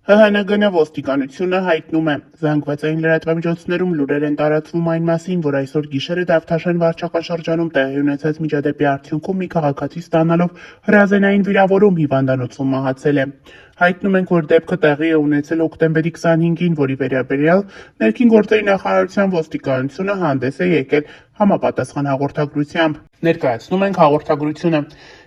ՀՀՆԳ ոստիկանությունը հայտնում է, զանգվածային լրատվամիջոցներում լուրեր են տարածվում այն մասին, որ այսօր գիշերը Դավթաշեն վարչական շրջանում տեղի ունեցած միջադեպի արդյունքում մի քաղաքացի ստանալով հրազենային վիրավորում հիվանդանոցում մահացել է։ Հայտնում ենք, որ դեպքը տեղի է ունեցել հոկտեմբերի 25-ին, որի վերաբերյալ Ներքին գործերի նախարարության ոստիկանությունը հանդես է եկել համապատասխան հաղորդագրությամբ։ Ներկայացնում ենք հաղորդագրությունը։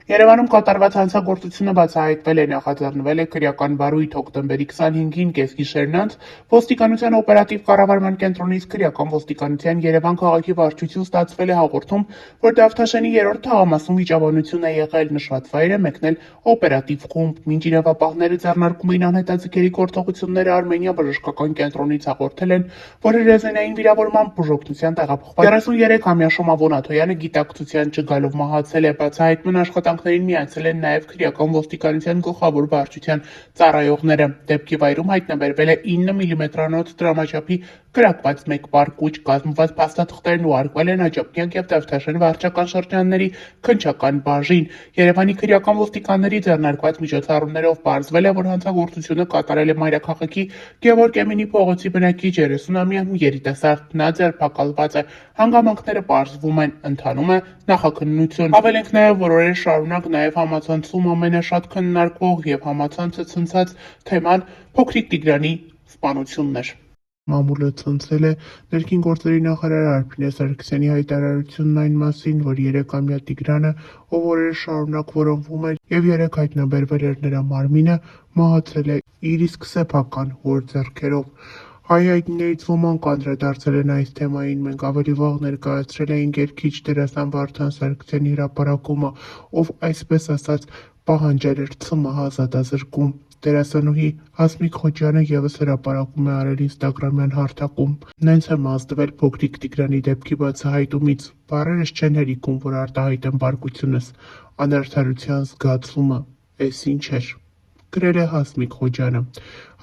Երևանում կատարված հանցագործությունը բացահայտվել է, նախաձեռնվել է քրեական բարույթ հոկտեմբերի 25-ին կեսգիշերն անց ոստիկանության օպերատիվ կառավարման կենտրոնից քրեական ոստիկանության Երևան քաղաքի վարչություն ստացվել է հաղորդում, որ Դավթաշենի 3-րդ թաղամասում վիճաբանություն է եղել, նշված վայր է մեկնել օպերատիվ խումբ, մինչ իրավապահները ձեռնարկում էին անհետաձգերի գործողությունները Արմենիա բժշկական կենտրոնից հաղորդել են, որ հրազենային վիրավորման բուժօգնության տեղափոխված 33-ամյա Շոմավոն Աթոյանը գիտակցության չգալով մահացել է, բացահայտման աշխատանքներին միացել են նաև քրեական ոստիկանության գլխավոր վարչության ծառայողները։ Դեպքի վայրում հայտնաբերվել է 9 մմ-անոց դրամաչափի կրակված մեկ պարկուճ, կազմված փաստաթղթերն ուղարկվել են Աջափնյակ և Դավթաշեն վարչական շրջանների քննչական բաժին։ Երևանի քրեական ոստիկանների ձեռնարկված միջոցառումներով պարզվել է, որ հանցագործությունը կատարել է մայրաքաղաքի Գևորգ Էմինի փողոցի բնակիչ 30-ամյա երիտասարդ, նա ձերբակալված է։ Հանգամանքները պարզվում են, ընթանում է նախաքննություն։ Հավելենք նաև, որ օրեր շարունակ նաև համացանցում ամենաշատ քննարկվող և համացանցը ցնցած թեման փոքրիկ Տիգրանի սպանությունն էր։ Մամուլը ցնցել է Ներքին գործերի նախարար Արփինե Սարգսյանի հայտարարությունն այն մասին, որ 3-ամյա Տիգրանը, ով օրեր շարունակ որոնվում էր և երեկ հայտնաբերվել էր նրա մարմինը, մահացել է իր իսկ սեփական հոր ձեռքերով։ Հայ հայտնիներից ոմանք անդրադարձել են այս թեմային, մենք ավելի վաղ ներկայացրել էինք երգիչ դերասան Վարդան Սարգսյանի հրապարակումը, ով այսպես ասած պահանջել էր ՑՄՀ ազատազրկում։ Դերասանուհի Հասմիկ Խոջյանը ևս հրապարակում է արել ինստագրամյան հարթակում։ Նենց եմ ազդվել փոքրիկ Տիգրանի դեպքի բացահայտումից, բառերս չեն հերիքում, որ արտահայտեմ բարկությունս, անարդարության զգացումը, էս ինչ էր, գրել է Հասմիկ Խոջյանը։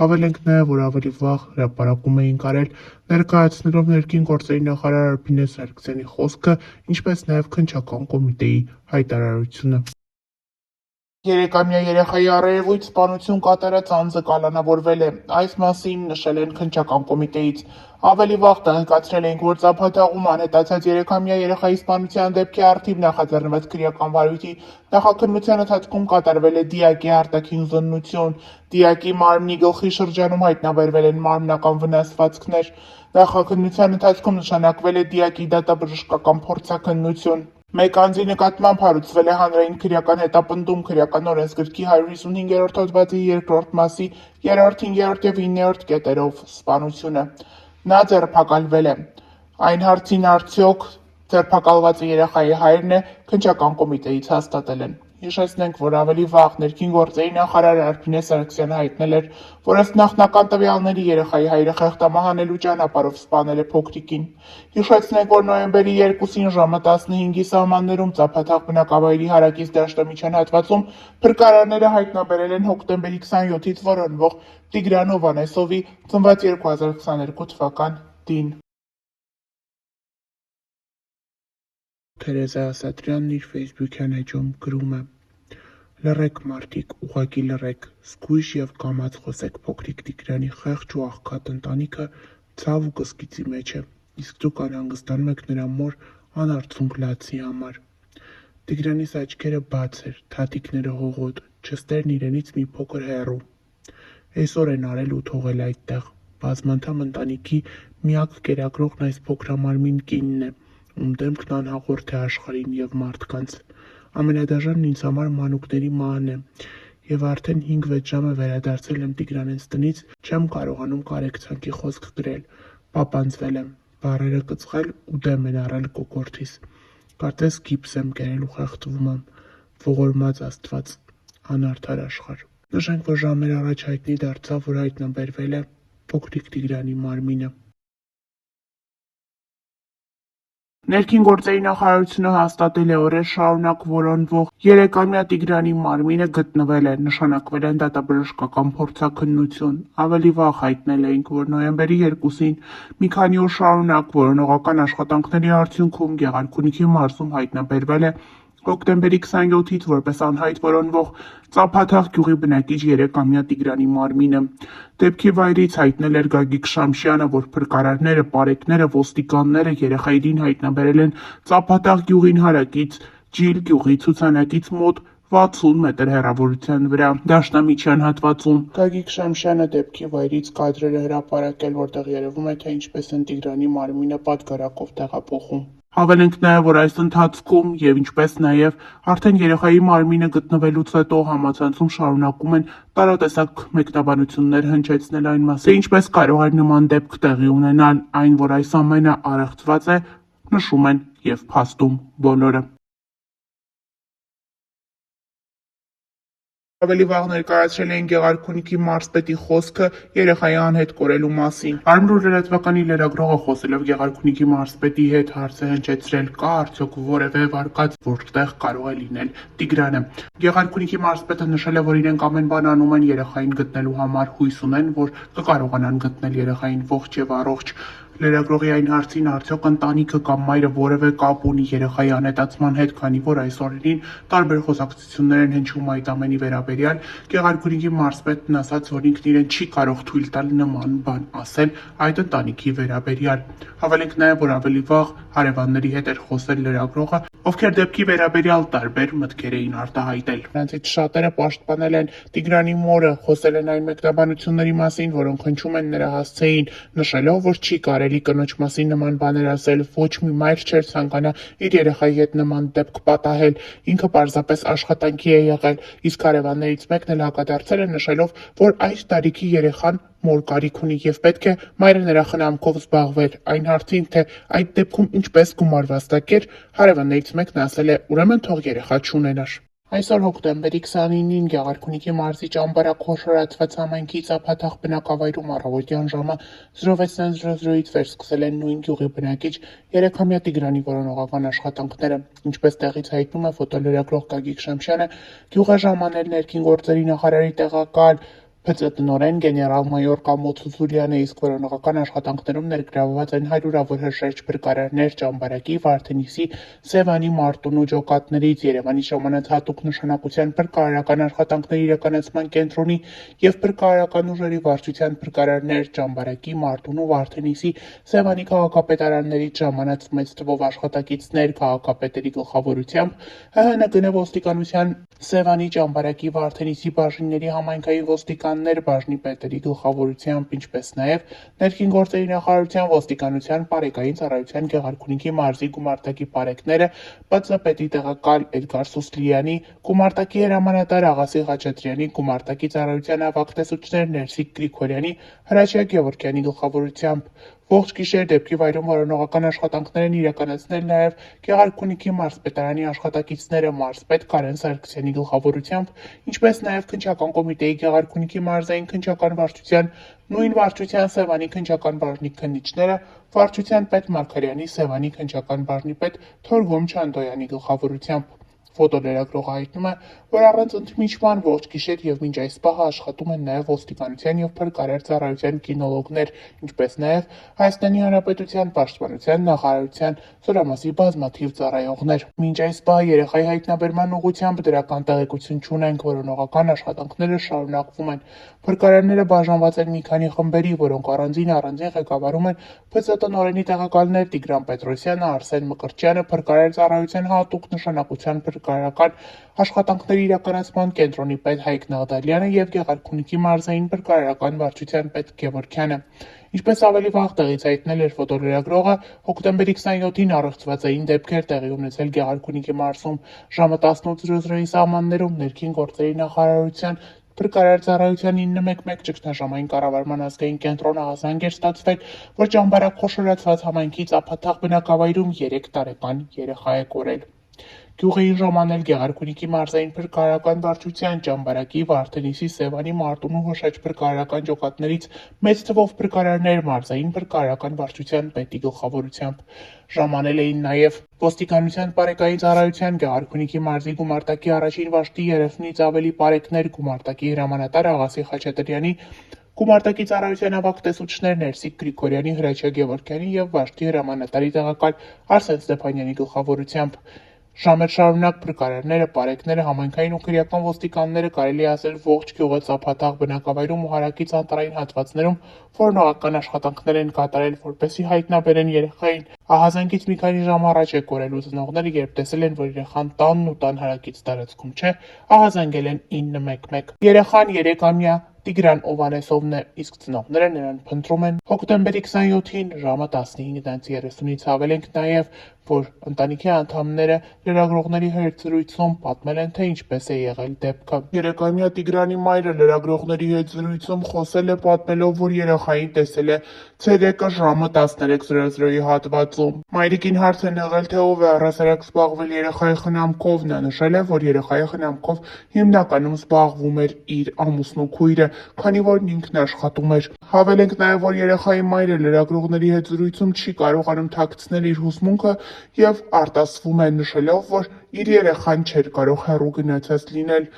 Հավելենք նաև, որ ավելի վաղ հրապարակում էինք արել, ներկայացնելով Ներքին գործերի նախարար Արփինե Սարգսյանի խոսքը, ինչպես նաև քննչական կոմիտեի հայտարարությունը։ 3-ամյա երեխայի առերևույթ սպանություն կատարած անձը կալանավորվել է։ Այս մասին նշել են քննչական կոմիտեից։ Ավելի վաղ տեղեկացրել էինք, որ Ծափաթաղում անհետացած 3-ամյա երեխայի սպանության դեպքի առթիվ նախաձեռնված քրեական վարույթի նախաքննության ընթացքում կատարվել է դիակի արտաքին զննություն։ Դիակի մարմնի գլխի շրջանում հայտնաբերվել են մարմնական վնասվածքներ։ Նախաքննության ընթացքում նշանակվել է դիակի դատաբժշկական փորձաքննություն։ Մեկ անձի նկատմամբ հարուցվել է հանրային քրեական հետապնդում քրեական օրենսգրքի 155-րդ հոդվածի 2-րդ մասի 3-րդ, 5-րդ և 9-րդ կետերով սպանությունը։ Նա ձերբակալվել է։ Այն հարցին արդյոք ձերբակալվածը երեխայի հայրն է, քննչական կոմիտեից հաստատել են։ Հիշեցնենք, որ ավելի վաղ Ներքին գործերի նախարար Արփինե Սարգսյանը հայտնել էր, որ ըստ նախնական տվյալների երեխայի հայրը խեղդամահանելու ճանապարհով սպանել է փոքրիկին։ Հիշեցնենք, որ նոյեմբերի 2-ին ժամը 15-ի սահմաններում Ծափաթաղ բնակավայրի հարակից դաշտամիջյան հատվածում փրկարարները հայտնաբերել են հոկտեմբերի 27-ից որոնվող Տիգրան Հովհաննեսովի ծնված 2022 թվական դին։ Թերեզա Ասատրյանն իր ֆեյսբուքյան էջում գրում է. «Լռեք մարդիկ, ուղղակի լռեք, զգույշ և կամաց խոսեք, փոքրիկ Տիգրանի խեղճ ու աղքատ ընտանիքը ցավ ու կսկիծի մեջ է, իսկ դուք անհանգստանում եք նրա մոր անարցունք լացի համար»։ Տիգրանիս աչքերը բաց էր, թաթիկները հողոտ, չստերն իրենից մի փոքր հեռու։ Այսօր են արել ու թողել այդտեղ։ Բազմանդամ ընտանիքի միակ կերակրողն այս փոքրամարմին կինն է, ում դեմքն անհաղորդ է աշխարհին և մարդկանց։ Ամենադաժանն ինձ համար մանուկների մահն է, և արդեն 5-6 ժամ է վերադարձել եմ Տիգրանենց տնից, չեմ կարողանում կարեկցանքի խոսք գրել, պապանձվել եմ, բառերը կծղել ու դեմ են առել կոկորդիս։ Կարծես գիպս եմ կերել ու խեղդվում եմ, ողորմած Աստված, անարդար աշխարհ։ Նշենք, որ ժամեր առաջ հայտնի դարձավ, որ հայտնաբերվել է փոքրիկ Տիգրանի մարմինը։ Ներքին գործերի նախարարությունը հաստատել է օրեր շարունակ որոնվող 3-ամյա Տիգրանի մարմինը գտնվել է, նշանակվել են դատաբժշկական փորձաքննություն։ Ավելի վաղ հայտնել էինք, որ նոյեմբերի 2-ին մի քանի օր շարունակ որոնողական աշխատանքների արդյունքում Գեղարքունիքի մարզում հայտնաբերվել է Հոկտեմբերի 27-ից որպես անհայտ որոնվող Ծափաթաղ գյուղի բնակիչ 3-ամյա Տիգրանի մարմինը։ Դեպքի վայրից հայտնել էր Գագիկ Շամշյանը, որ փրկարարները, պարեկները, ոստիկանները երեխային հայտնաբերել են Ծափաթաղ գյուղին հարակից Ջիլ գյուղի ցուցանակից մոտ 60 մետր հեռավորության վրա դաշնամիջյան հատվածում։ Գագիկ Շամշյանը դեպքի վայրից կադրեր է հրապարակել, որտեղ երևում է, թե ինչպես են Տիգրանի մարմինը պատգարակով տեղափոխում։ Հավելենք նաև, որ այս ընթացքում եւ ինչպես նաև արդեն երեխայի մարմինը գտնվելուց հետո համացանցում շարունակում են տարատեսակ մեկնաբանություններ հնչեցնել այն մասին, թե ինչպես կարող էր նման դեպք տեղի ունենալ, այն, որ այս ամենը առեղծված է, նշում են եւ փաստում բոլորը։ Ավելի վաղ ներկայացրել էին Գեղարքունիքի մարզպետի խոսքը երեխայի անհետ կորելու մասին։ Արմրուր լրատվականի լրագրողը խոսելով Գեղարքունիքի մարզպետի հետ հարց է հնչեցրել, կա արդյոք որևէ վարկած, որտեղ կարող է լինել Տիգրանը։ Գեղարքունիքի մարզպետը նշել է, որ իրենք ամեն բան անում են երեխային գտնելու համար, հույս ունեն, որ կկարողանան գտնել երեխային ողջ եւ առողջ։ Լրագրողի այն հարցին արդյոք ընտանիքը կամ մայրը որևէ կապ ունի երեխայի անհետացման հետ, քանի որ այս օրերին տարբեր խոսակցություններ են հնչում այդ ամենի վերաբերյալ, Գեղարքունիքի մարզպետն ասաց, որ ինքն իրեն չի կարող թույլ տալ նման բան ասել այդ ընտանիքի վերաբերյալ։ Հավելենք նաև, որ ավելի վաղ հարևանների հետ էր խոսել լրագրողը, ովքեր դեպքի վերաբերյալ տարբեր մտքեր էին արտահայտել։ Նրանցից շատերը պաշտպանել են Տիգրանի մորը, խոսել են այն մեկնաբանությունների մասին, որոնք հնչում են նրա հասցեին, նշելով, որ չի կարելի կնոջ մասին նման բաներ ասել, ոչ մի մայր չէր ցանկանա իր երեխայի հետ նման դեպք պատահել, ինքը պարզապես աշխատանքի է եղել, իսկ հարևաններից մեկն էլ հակադարձել է նշելով, որ այս տարիքի երեխան մոր կարիք ունի եւ պետք է մայրը նրա խնամքով զբաղվեր։ Այն հարցին, թե այդ դեպքում ինչպես գումար վաստակեր, հարևաններից մեկն ասել է, ուրեմն թող երեխա չունենար։ Այսօր հոկտեմբերի 29-ին Գեղարքունիքի մարզի Ճամբարակ-Խոշորացված համայնքի Ծափաթաղ բնակավայրում առավոտյան ժամը 06:00-ից վերսկսել են նույն գյուղի բնակիչ 3-ամյա Տիգրանի որոնողական աշխատանքները։ Ինչպես տեղից հայտնում է ֆոտոլրագրող Գագիկ Շամշյանը, գյուղը ժամանել ներքին գործերի նախարարի տեղակալ ՓԾՏ-տնօրեն գեներալ-մայոր Կամո Ցուցուրյանը, իսկ որոնողական աշխատանքներում ներգրավված են հարյուրավոր հրշեջ փրկարարներ Ճամբարակի, Վարդենիսի, Սևանի, Մարտունու ջոկատներից, Երևանի ժամանած հատուկ նշանակության փրկարարական աշխատանքների իրականացման կենտրոնի եւ փրկարարական ուժերի վարչության փրկարարներ Ճամբարակի, Մարտունու, Վարդենիսի, Սևանի քաղաքապետարաններից ժամանած մեծ թվով աշխատակիցներ քաղաքապետերի գլխավորությամբ, ՀՀՆԳ ոստիկանության Սևանի, Ճամբարակի, Վարդենիսի բաժինների համայնքային ոստիկաններ բաժնի պետերի գլխավորությամբ, ինչպես նաև ներքին գործերի նախարարության ոստիկանության պարեկային ծառայության Գեղարքունիքի մարզի գումարտակի պարեկները, ՊԾ պետի տեղակալ Էդգար Սուսլյանի, գումարտակի հրամանատար Աղասի Խաչատրյանի, գումարտակի ծառայության ավագ տեսուչներ Ներսիկ Գրիգորյանի, Հրաչյա Գևորգյանի գլխավորությամբ։ Ողջ գիշեր դեպքի վայրում որոնողական աշխատանքներ են իրականացնել նաև Գեղարքունիքի մարզպետարանի աշխատակիցները մարզպետ Կարեն Սարգսյանի գլխավորությամբ, ինչպես նաև քննչական կոմիտեի Գեղարքունիքի մարզային քննչական վարչության, նույն վարչության Սևանի քննչական բաժնի քննիչները, վարչության պետ Մարգարյանի, Սևանի քննչական բաժնի պետ Թորգոմ Չանդոյանի գլխավորությամբ։ Ֆոտոլրագրողը հայտնում է, որ առանց ընդմիջման ողջ գիշեր եւ մինչ այս պահը աշխատում են նաև ոստիկանության եւ փրկարար ծառայության կինոլոգներ, ինչպես նաև Հայաստանի Հանրապետության Պաշտպանության նախարարության զորամասի բազմաթիվ ծառայողներ։ Մինչ այս պահը երեխայի հայտնաբերման ուղղությամբ դրական տեղեկություն չունենք, որոնողական աշխատանքները շարունակվում են։ Փրկարարները բաժանված են մի քանի խմբերի, որոնք առանձին ղեկավարում են ՓԾՏ տնօրենի տեղակալներ Տիգրան Պետրոսյանը, Արսեն Մկրտչյանը, փրկարար ծառայության հատուկ նշանակության փրկարարական աշխատանքների իրականացման կենտրոնի պետ Հայկ Նաղդալյանը եւ Գեղարքունիքի մարզային փրկարարական վարչության պետ Գևորգյանը։ Ինչպես ավելի վաղ տեղից հայտնել էր ֆոտոլրագրողը, հոկտեմբերի 27-ին առողջվածային դեպքեր տեղի ունեցել Գեղարքունիքի մարզում ժամը 18:00-ի սահմաններում ներքին գործերի նախարարության Փրկարար ծառայության 911 ճգնաժամային կառավարման ազգային կենտրոնը հազանգ էր ստացվել, որ Ճամբարակ-Խոշորացված համայնքի Ծափաթաղ բնակավայրում 3 տարեկան երեխա է կորել։ Գյուղին ժամանել Գեղարքունիքի մարզային փրկարարական վարչության, Ճամբարակի, Վարդենիսի, Սևանի, Մարտունու հրշեջ փրկարարական ջոկատներից մեծ թվով փրկարարներ մարզային փրկարարական վարչության պետի գլխավորությամբ։ Ժամանել էին նաև ոստիկանության պարեկային ծառայության Գեղարքունիքի մարզի գումարտակի առաջին վաշտի 30-ից ավելի պարեկներ, գումարտակի հրամանատար Աղասի Խաչատրյանի, գումարտակի ծառայության ավագ տեսուչներ Ներսիկ Գրիգորյանի, Հրաչյա Գևորգյանի եւ վաշտի հրամանատարի տեղակալ Արսեն Ստեփանյանի գլխավորությամբ։ Ժամեր շարունակ փրկարարները, պարեկները, համայնքային ու քրեական ոստիկանները կարելի է ասել ողջ գյուղը բնակավայրում ու հարակից անտառային հատվածներում որոնողական աշխատանքներ են կատարել, որպեսզի հայտնաբերեն երեխային։ Ահազանգից մի քանի ժամ առաջ է կորել ու ծնողները, երբ տեսել են, որ երեխան տանն ու տան հարակից տարածքում չէ, ահազանգել են 911։ Երեխան 3-ամյա Տիգրան Օվանեսովն է, իսկ ծնողները նրան փնտրում են։ Հոկտեմբերի 27-ին ժամը 15:30-ից հավելենք նաև, որ ընտանիքի անդամները լրագրողների հետ զրույցում պատմել են, թե ինչպես է եղել դեպքը։ 3-ամյա Տիգրանի մայրը լրագրողների հետ զրույցում խոսել է, պատմելով, որ երեխային տեսել է ցերեկը ժամը 13:00-ի հատվածում։ Մայրիկին հարց են եղել, թե ով է առհասարակ զբաղվել երեխայի խնամքով։ Նա նշել է, որ երեխայի խնամքով հիմնականում զբաղվում էր իր ամուսնու քույրը, քանի որ ինքն աշխատում էր։ Հավելենք նաև, որ երեխայի մայրը լրագրողների հետ զրույցում չի կարողանում թաքցնել իր հուզմունքը եւ արտասվում է, նշելով, որ իր երեխան չէր կարող հեռու գնացած լինել։